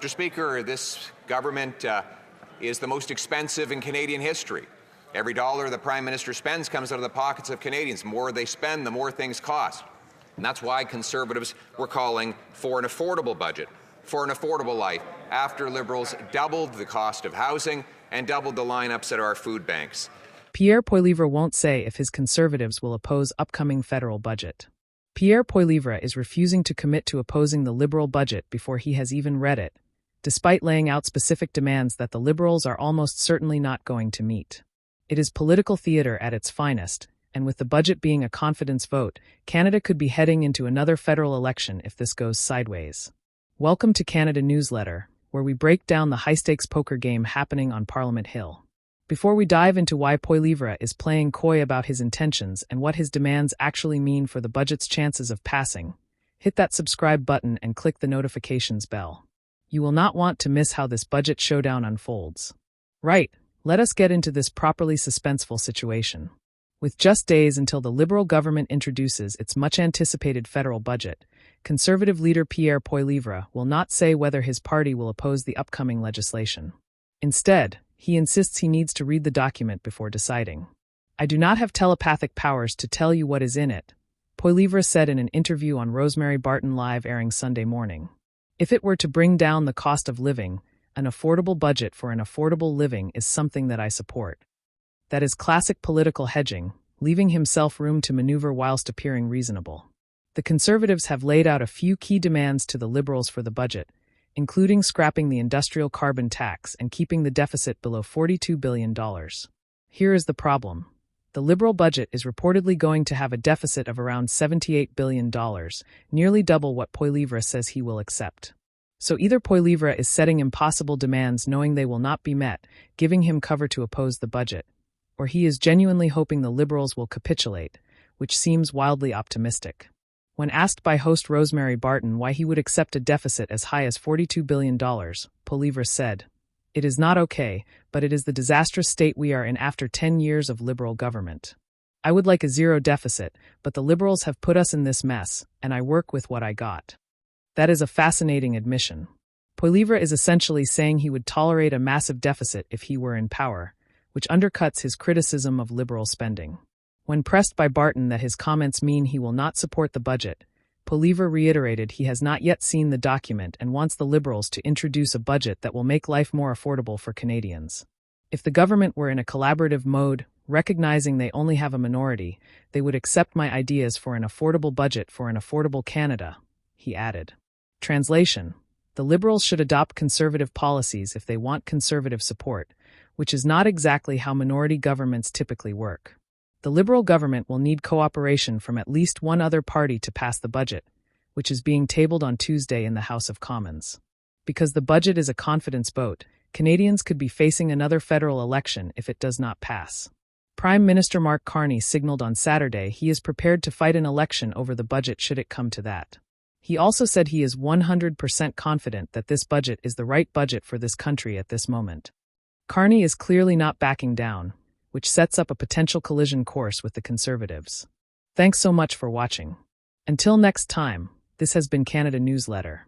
Mr. Speaker, this government is the most expensive in Canadian history. Every dollar the Prime Minister spends comes out of the pockets of Canadians. The more they spend, the more things cost. And that's why Conservatives were calling for an affordable budget, for an affordable life, after Liberals doubled the cost of housing and doubled the lineups at our food banks. Pierre Poilievre won't say if his Conservatives will oppose upcoming federal budget. Pierre Poilievre is refusing to commit to opposing the Liberal budget before he has even read it, despite laying out specific demands that the Liberals are almost certainly not going to meet. It is political theatre at its finest, and with the budget being a confidence vote, Canada could be heading into another federal election if this goes sideways. Welcome to Canada Newsletter, where we break down the high-stakes poker game happening on Parliament Hill. Before we dive into why Poilievre is playing coy about his intentions and what his demands actually mean for the budget's chances of passing, hit that subscribe button and click the notifications bell. You will not want to miss how this budget showdown unfolds. Right, let us get into this properly suspenseful situation. With just days until the Liberal government introduces its much-anticipated federal budget, Conservative leader Pierre Poilievre will not say whether his party will oppose the upcoming legislation. Instead, he insists he needs to read the document before deciding. "I do not have telepathic powers to tell you what is in it," Poilievre said in an interview on Rosemary Barton Live airing Sunday morning. "If it were to bring down the cost of living, an affordable budget for an affordable living is something that I support." That is classic political hedging, leaving himself room to maneuver whilst appearing reasonable. The Conservatives have laid out a few key demands to the Liberals for the budget, including scrapping the industrial carbon tax and keeping the deficit below $42 billion. Here is the problem. The Liberal budget is reportedly going to have a deficit of around $78 billion, nearly double what Poilievre says he will accept. So either Poilievre is setting impossible demands knowing they will not be met, giving him cover to oppose the budget, or he is genuinely hoping the Liberals will capitulate, which seems wildly optimistic. When asked by host Rosemary Barton why he would accept a deficit as high as $42 billion, Poilievre said, "It is not okay, but it is the disastrous state we are in after 10 years of Liberal government. I would like a zero deficit, but the Liberals have put us in this mess, and I work with what I got." That is a fascinating admission. Poilievre is essentially saying he would tolerate a massive deficit if he were in power, which undercuts his criticism of Liberal spending. When pressed by Barton that his comments mean he will not support the budget, Poilievre reiterated he has not yet seen the document and wants the Liberals to introduce a budget that will make life more affordable for Canadians. If the government were in a collaborative mode, recognizing they only have a minority, they would accept my ideas for an affordable budget for an affordable Canada, he added. Translation: the Liberals should adopt Conservative policies if they want Conservative support, which is not exactly how minority governments typically work. The Liberal government will need cooperation from at least one other party to pass the budget, which is being tabled on Tuesday in the House of Commons. Because the budget is a confidence vote, Canadians could be facing another federal election if it does not pass. Prime Minister Mark Carney signaled on Saturday he is prepared to fight an election over the budget should it come to that. He also said he is 100% confident that this budget is the right budget for this country at this moment. Carney is clearly not backing down, which sets up a potential collision course with the Conservatives. Thanks so much for watching. Until next time, this has been Canada Newsletter.